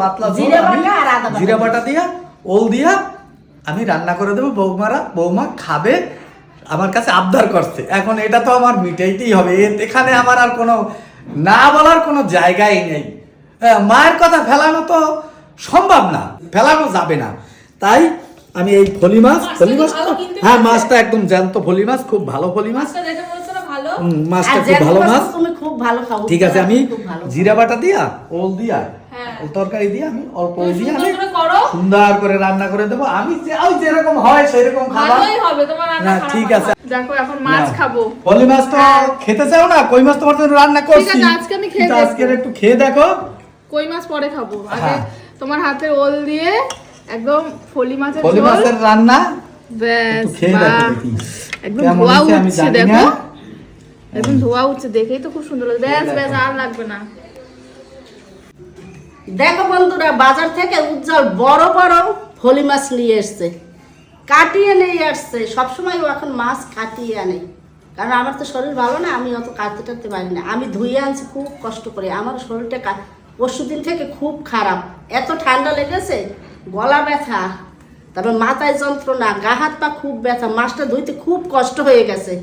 পাতলা জিরা বাটা দিয়া ওল দিয়া আমি রান্না করে দেবো। বৌমা খাবে, আমার কাছে আবদার করছে। এখন এটা তো আমার মিটাইতেই হবে, এখানে আমার আর কোনো না বলার কোনো জায়গাই নেই। মায়ের কথা ফেলানো তো সম্ভব না, ফেলানো যাবে না। তাই আমি এই ফলি মাছ, হ্যাঁ মাছটা একদম জ্যান্ত ফলি মাছ, খুব ভালো ফলি মাছ, মাছটা খুব ভালো মাছ, তুমি খুব ভালো খাও। ঠিক আছে, আমি জিরা বাটা দিয়া ওল দিয়া তরকারি দিয়ে আমি অল্প দিয়ে আমি সুন্দর করে রান্না করে দেবো। আমি যেরকম হয় সেরকম খাবার না, ঠিক আছে। দেখো এখন মাছ খাবো, ফলি মাছ তো খেতে চাও না, কই মাছ তোমার জন্য রান্না করছি, আজকে আমি খেয়ে আজকে একটু খেয়ে দেখো। কই মাছ পরে খাবো, আগে তোমার হাতের ওল দিয়ে একদম ফলি মাছের রান্না ব্যাস, খেয়ে দেখো দেখি একদম ধোয়া উঠছে। দেখো একদম ধোয়া উঠছে, দেখেই তো খুব সুন্দর লাগছে। ব্যাস ব্যাস, আর লাগবে না। দেখো বন্ধুরা, বাজার থেকে উজ্জ্বল বড় বড় ফলি মাছ নিয়ে এসছে, কাটিয়ে নিয়ে আসছে। সবসময় ও এখন মাছ কাটিয়ে আনে, কারণ আমার তো শরীর ভালো না, আমি অত কাটতে টাটতে পারি না। আমি ধুয়ে আনছি খুব কষ্ট করে, আমার শরীরটা পরশু দিন থেকে খুব খারাপ, এত ঠান্ডা লেগেছে, গলা ব্যথা, তারপর মাথায় যন্ত্রণা, গা হাত পা খুব ব্যথা, মাছটা ধুইতে খুব কষ্ট হয়ে গেছে।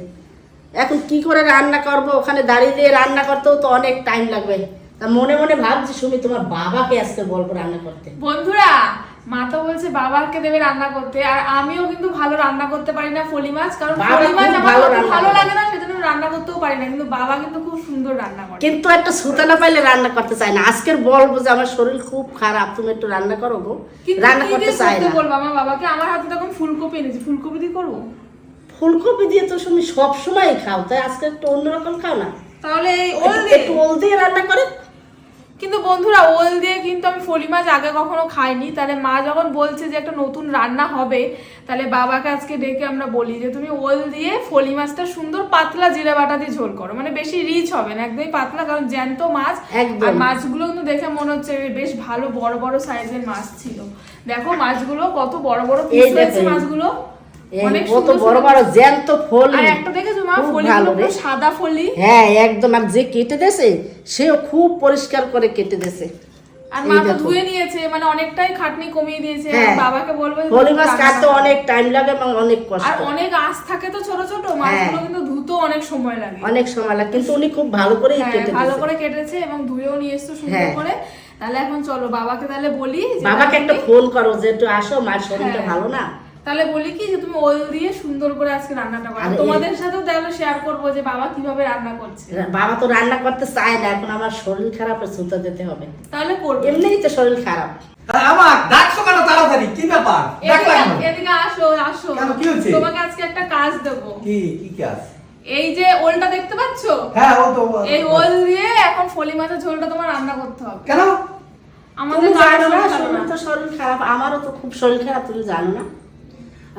এখন কি করে রান্না করব, ওখানে দাঁড়িয়ে দিয়ে রান্না করতেও তো অনেক টাইম লাগবে। তা মনে মনে ভাবছি সুমি তোমার বাবাকে আজকে বলবো রান্না করতে। বন্ধুরা, মা তো বলছে বাবাকে দেবে রান্না করতে, আর আমিও কিন্তু ভালো রান্না করতে পারি না ফলি মাছ, কারণ ফলি মাছ আমার ভালো লাগে না, সেজন্য রান্না করতেও পারি না। কিন্তু বাবা কিন্তু খুব সুন্দর রান্না করে, কিন্তু একটা সুতানা পাইলে রান্না করতে চাই না। আজকের বলবো যে আমার শরীর খুব খারাপ, তুমি একটু রান্না করো গো। রান্না করতে চাই না, বলবো আমার বাবাকে। আমার হাতে তখন ফুলকপি এনেছি, ফুলকপি দিয়ে করবো। ফুলকপি দিয়ে তো তুমি সব সময় খাও, তাই আজকে একটু অন্যরকম খাও না। তাহলে এই ওল দিয়ে রান্না করে। কিন্তু বন্ধুরা, ওল দিয়ে কিন্তু আমি ফলি মাছ আগে কখনো খাইনি। তাহলে মা যখন বলছে যে একটা নতুন রান্না হবে, তাহলে বাবাকে আজকে ডেকে আমরা বলি যে তুমি ওল দিয়ে ফলি মাছটা সুন্দর পাতলা জিরা বাটা দিয়ে ঝোল করো, মানে বেশি রিচ হবে না, একদমই পাতলা, কারণ জ্যান্ত মাছ। আর মাছগুলো কিন্তু দেখে মনে হচ্ছে বেশ ভালো বড় বড় সাইজের মাছ ছিল। দেখো মাছগুলো কত বড় বড় পিস হয়েছে, মাছগুলো অনেক কত বড় বড় জ্যান্ত ফলি। আর একটা দেখেছো মা, ফলিগুলো পুরো সাদা ফলি। হ্যাঁ একদম, আর যে কেটে দেছে সেও খুব পরিষ্কার করে কেটে দেছে। আর মা তো ধুয়ে নিয়েছে, মানে অনেকটাই খাটনি কমিয়ে দিয়েছে। বাবাকে বলবো, ফলি মাছ কাটতে অনেক টাইম লাগে এবং অনেক কষ্ট, আর অনেক আঁশ থাকে তো ছোট ছোট মাছগুলো, কিন্তু ধুতে অনেক সময় লাগে, অনেক সময় লাগে। কিন্তু উনি খুব ভালো করে ভালো করে কেটেছে এবং ধুয়েও নিয়ে এসেছে সুন্দর করে। তাহলে এখন চলো বাবাকে তাহলে বলি, বাবাকে একটা ফোন করো যে একটু আসো, মার শরীরটা ভালো না। তাহলে বলি কি যে তুমি ওল দিয়ে সুন্দর করে আজকে রান্নাটা করো, তোমাদের সাথেও তাহলে শেয়ার করবো যে বাবা কিভাবে রান্না করছে। বাবা তো রান্না করতে চায় না, এখন আমার শরীর খারাপ, সুতা দিতে হবে, তাহলে করবে। এমনিই তো শরীর খারাপ। আমার ডাকছো কেন তাড়াতাড়ি, কি ব্যাপার? এদিকে আসো আসো, তোমাকে আজকে একটা কাজ দেবো। কি কাজ? এই যে ওলটা দেখতে পাচ্ছো, হ্যাঁ ওল তো, এই ওল দিয়ে এখন ফলি মাছের ঝোলটা তোমার রান্না করতে হবে। কেন? আমাদের জানো না, শরীর তো শরীর খারাপ, আমারও তো খুব শরীর খারাপ, তুমি জানো না।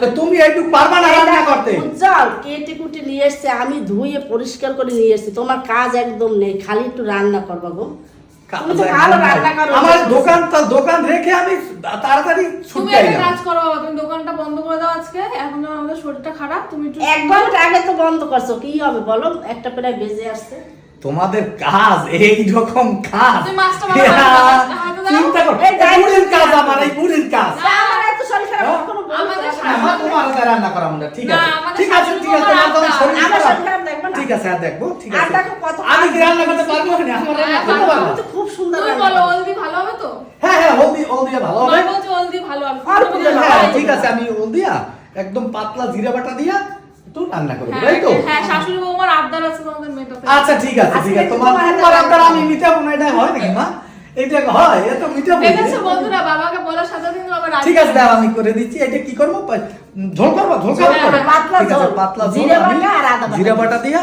তো তুমি একটু পারবা না রান্না করতে? উজ্জ্বল কেটে কুটে নিয়ে এসছে, আমি ধুয়ে পরিষ্কার করে নিয়ে এসেছি, তোমার কাজ একদম নেই, খালি একটু রান্না করবা গো। তুমি তো ভালো রান্না করো। আমার দোকান রেখে আমি তাড়াতাড়ি ছুটে তুমি একটা কাজ করো বাবা, তুমি দোকানটা বন্ধ করে দাও আজকে, এখন আমাদের শরীরটা খারাপ, তুমি একটু 1 ঘন্টা আগে তো বন্ধ করছো, কি হবে বলো? একটা প্রায় বেজে আসছে। তোমাদের কাজ এই রকম কাজ, তুমি মাছটা ভালো চিন্তা করো, এই বুড়ির কাজ, আমার এই বুড়ির কাজ। আমার এত শরীর খারাপ, কখনো আমাদের আমার তোমার হাতে রান্না করা মনে, ঠিক আছে ঠিক আছে ঠিক আছে, তোমার শরীর আমার শরীর খারাপ দেখবে না, ঠিক আছে আর দেখবো, ঠিক আর আছে। দেখো কত আমি কি রান্না করতে পারবো না? আমার রান্না করতে পারবো। তুমি তো খুব সুন্দর তুমি রান্না বলো করো। ওল দিয়ে ভালো হবে তো? হ্যাঁ ওল দিয়ে ভালো হবে। মা বলছে ওল দিয়ে ভালো হবে। হ্যাঁ ঠিক আছে, আমি ওল দিয়া একদম পাতলা জিরা বাটা দিয়া তো রান্না করব, তাই তো? হ্যাঁ, শাশুড়ি বৌমার আবদার আছে তোমাদের মেটাতে। আচ্ছা ঠিক আছে ঠিক আছে, তোমার আবদার আমি মিটাবো না, এটা হয় নাকি মা? এটা হয়, এটা মিটাবো। দেখেছো বন্ধুরা, বাবাকে বলার সাথে কিন্তু আবার রাজি। ঠিক আছে দাও, আমি করে দিচ্ছি। এটা কি করব? ঝোল করব, পাতলা ঝোল, পাতলা ঝোল, জিরা বাটা আর আদা বাটা, জিরা বাটা দিয়া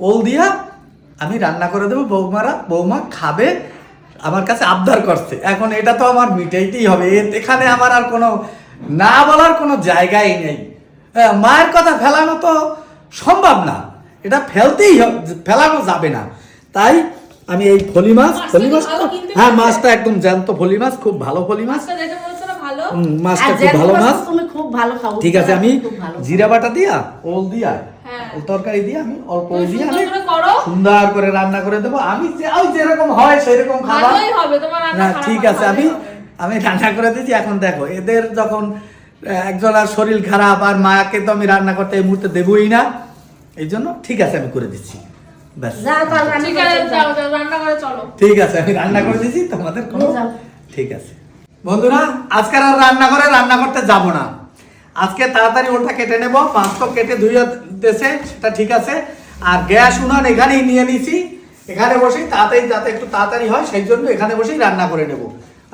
ওল দিয়া আমি রান্না করে দেবো। বৌমা খাবে, আমার কাছে আবদার করছে। এখন এটা তো আমার মিটাইতেই হবে, এখানে আমার আর কোনো না বলার কোনো জায়গাই নেই। মায়ের কথা ফেলানো তো সম্ভব না, এটা ফেলানো যাবে না। তাই আমি এই ফলি মাছ, হ্যাঁ মাছটা একদম জ্যান্ত ফলি মাছ, খুব ভালো ফলি মাছ, মাছটা খুব ভালো মাছ, তুমি খুব ভালো খাও। ঠিক আছে, আমি জিরা বাটা দিয়া ওল দিয়া তরকারি দিয়ে আমি অল্প দিয়ে আমি সুন্দর করে রান্না করে দেবো। আমি যেরকম হয় সেরকম খাবার না, ঠিক আছে। আমি আমি রান্না করে দিয়েছি। এখন দেখো এদের যখন একজনের শরীর খারাপ, আর মাকে তো আমি রান্না করতে এই মুহূর্তে দেবই না, এই জন্য ঠিক আছে আমি করে দিচ্ছি, ব্যাস। যাও তাহলে রান্না ঠিক করতে আছে, যাও। যাও যাও রান্না করে চলো। ঠিক আছে আমি রান্না করে দিয়েছি, তোমাদের কোনো যাও। ঠিক আছে। বন্ধুরা আজকে আর রান্না করতে যাব না, আজকে তাড়াতাড়ি ওটা কেটে নেব। মাছ তো কেটে ধুয়ে দিয়েছে, সেটা ঠিক আছে। আর গ্যাস উনান এখানেই নিয়ে নিছি, এখানে বসেই তাড়াতাড়ি, যাতে একটু তাড়াতাড়ি হয় সেই জন্য এখানে বসেই রান্না করে নেব।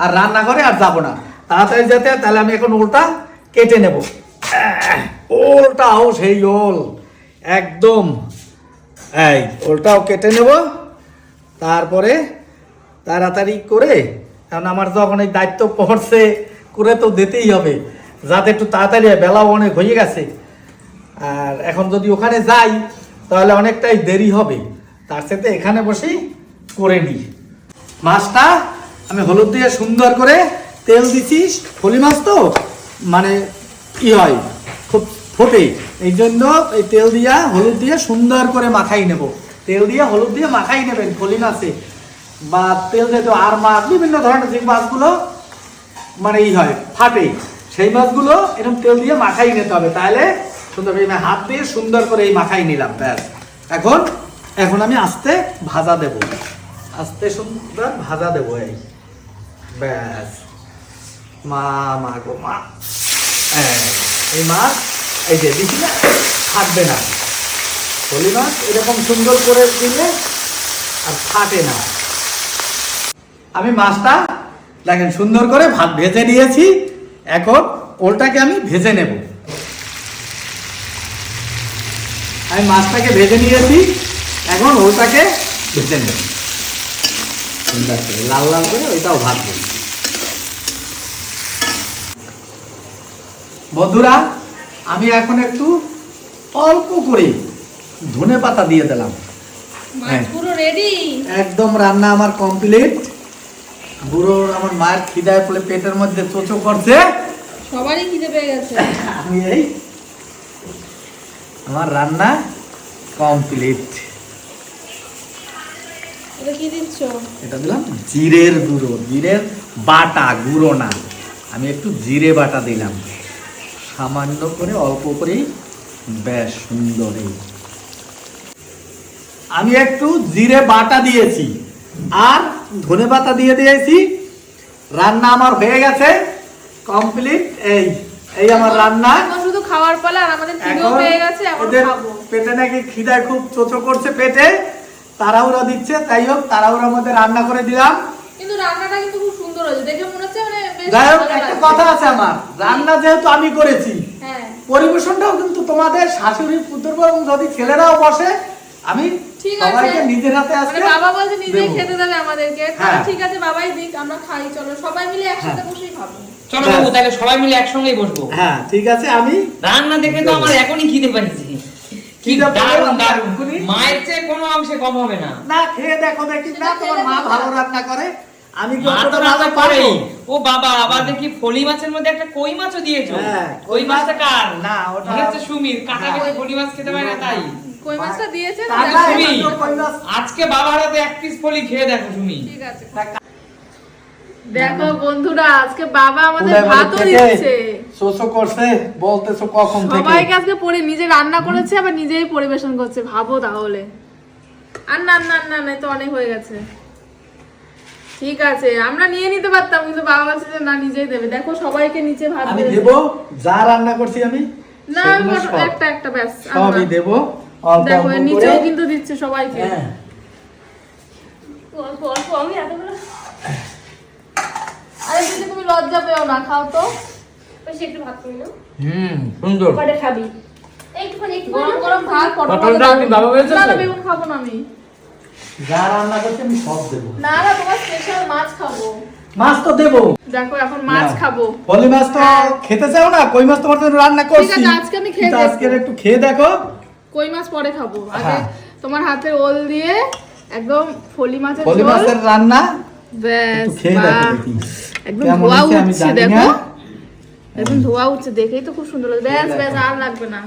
আর রান্নাঘরে আর যাব না, তাড়াতাড়ি যেতে। তাহলে আমি এখন ওলটা কেটে নেব। ওলটাও সেই ওল একদম, এই ওলটাও কেটে নেব। তারপরে তাড়াতাড়ি করে, কারণ আমার যখন এই দায়িত্ব পড়ছে করে তো দিতেই হবে, যাতে একটু তাড়াতাড়ি হয়, বেলাও অনেক হয়ে গেছে। আর এখন যদি ওখানে যাই তাহলে অনেকটাই দেরি হবে, তার সাথে এখানে বসেই করে নিই। মাছটা আমি হলুদ দিয়ে সুন্দর করে তেল দিচ্ছি, ফলি মাছ তো মানে কি হয় খুব ফোটে, এই জন্য এই তেল দিয়া হলুদ দিয়ে সুন্দর করে মাখাই নেব। তেল দিয়ে হলুদ দিয়ে মাখাই নেবেন ফলি মাছে, বা তেল দিয়ে তো আর মাছ বিভিন্ন ধরনের যে মাছগুলো মানে হয় ফাটে, সেই মাছগুলো এরকম তেল দিয়ে মাখাই নিতে হবে। তাহলে সুন্দর হাত দিয়ে সুন্দর করে এই মাখাই নিলাম, ব্যাস। এখন আমি আস্তে ভাজা দেব, আস্তে সুন্দর ভাজা দেব, এই ব্যাস। মা গো মা, এই মাছ এই যে দিচ্ছি না, ফাটবে না। ফলি মাছ এরকম সুন্দর করে দিলে আর ফাটে না। আমি মাছটা দেখেন সুন্দর করে ভেজে নিয়েছি, এখন ওলটাকে আমি ভেজে নেব। আমি মাছটাকে ভেজে নিয়েছি, এখন ওলটাকে ভেজে নেব সুন্দর করে, লাল লাল করে ওইটাও ভাজবো। বন্ধুরা আমি এখন একটু অল্প করে ধনে পাতা দিয়ে দিলাম। মাছ পুরো রেডি, একদম রান্না আমার কমপ্লিট। বুড়ো আমার মায়ের খিদায় পড়ে পেটের মধ্যে চোচো করছে, সবারই খিদে পেয়ে গেছে। আমি এই আমার রান্না কমপ্লিট। এটা কি দিচ্ছ? এটা দিলাম জিরের গুঁড়ো, জিরের বাটা, গুঁড়ো না, আমি একটু জিরে বাটা দিলাম সামান্য করে, অল্প করেই, বেশ সুন্দর। আমি একটু জিরে বাটা দিয়েছি আর ধনে পাতা দিয়ে দিয়েছি। রান্না আমার হয়ে গেছে কমপ্লিট। এই আমার রান্না। এখন শুধু খাওয়ার পালা, আর আমাদের খিদেও এখন পেয়ে গেছে, এখন ওদের খাবো। পেটে নাকি খিদায় খুব চোচো করছে, পেটে তাড়াহুড়া দিচ্ছে, তাই হোক তাড়াহুড়ার মধ্যে রান্না করে দিলাম। কিন্তু রান্নাটা কিন্তু খুব সুন্দর হয়েছে, দেখে মনে হচ্ছে মানে বেশ যাই হোক ভালো একটা লাগছে। কথা আছে, আমার রান্না যেহেতু আমি করেছি, হ্যাঁ পরিবেশনটাও কিন্তু তোমাদের শাশুড়ি পুত্রবউ এবং যদি ছেলেরাও বসে, আমি ঠিক আছে, সবাইকে নিজের হাতে আজকে মানে বাবা বলছে নিজেই দেবো। খেতে দেবে আমাদেরকে, তাহলে হ্যাঁ। ঠিক আছে বাবাই দিক, আমরা খাই, চলো সবাই মিলে একসাথে হ্যাঁ। বসেই খাবো। চলো বাবু, তাহলে সবাই মিলে একসঙ্গেই বসবো। হ্যাঁ ঠিক আছে। আমি রান্না দেখে তো আমার এখনই খিদে পাইছি। কি খিদে পেলে দারুণ আমি দারুণ, এক্ষুনি মায়ের চেয়ে কোনো অংশে কম হবে না। না খেয়ে দেখো, দেখি না তোমার মা ভালো রান্না করে, আমি কি মা তো অতটা রান্না ভালো করেই। পারবো? ও বাবা, আবার দেখি ফলি মাছের মধ্যে একটা কই মাছও দিয়েছো। হ্যাঁ, কই মাছটা কার? না, ওটা- মনে হচ্ছে সুমির। কাকা হ্যাঁ। বেশি ফলি মাছ খেতে পারে না তাই। কই মাছটা দিয়েছে তো, কাকা সুমি, একমাত্র কই মাছ। আজকে বাবার হাতে এক পিস ফলি খেয়ে দেখো সুমি। ঠিক আছে। দেখো বন্ধুরা, আজকে বাবা আমাদের পুরাই বলে ভাতও পেটে দিচ্ছে, শোষো করছে, বলতেছো কখন থেকে? সবাইকে আজকে পরে নিজে রান্না করেছে, আবার নিজেই পরিবেশন করছে, ভাবো তাহলে। আর না না না না, তো অনেক হয়ে গেছে। ঠিক আছে, আমরা নিয়ে নিতে পারতাম, কিন্তু বাবা বলছে যে না, নিজেই দেবে। দেখো সবাইকে নিচে ভাত আমি দিয়েছে। দেব, যা রান্না করছি আমি না সেগুলো সব- একটা একটা ব্যাস, আর সবই না। দেব অল্প দেখো অল্প নিচেও করে। কিন্তু দিচ্ছে সবাইকে। হ্যাঁ। অল্প অল্প, আমি এতগুলো। আরে দিদি তুমি লজ্জা পেও না, খাও তো। একটু ভাত করে নাও। সুন্দর। কটা খাবি? একটুখানি গরম গরম ভাত, পটল পটলটা ভাজা আপনি দাও। বাবা বলেছেন না না, তো? বেগুন খাবো না আমি। যা রান্না করছি আমি সব দেব। না না, তোমার স্পেশাল মাছ খাবো। মাছ তো দেব। দেখো এখন মাছ নাও। খাবো। পলি মাছ তো হ্যাঁ। খেতে চাও না, কই মাছ তোমার জন্য রান্না করছি। ঠিক আছে, আজকে আমি খেয়ে কিন্তু দেখবো। আজকে একটু খেয়ে দেখো। কই মাছ পরে খাবো, আগে হ্যাঁ। তোমার হাতের ওল দিয়ে একদম ফলি মাছের পলি ঝোল। মাছের রান্না ব্যাস, একটু খেয়ে দেখো বাহ। দেখি একদম কেমন ধোয়া হয়েছে আমি উঠছে, জানি দেখো না। একদম ধোয়া উঠছে, দেখেই তো খুব সুন্দর লাগছে। ব্যাস দেখো। ব্যাস, আর লাগবে না।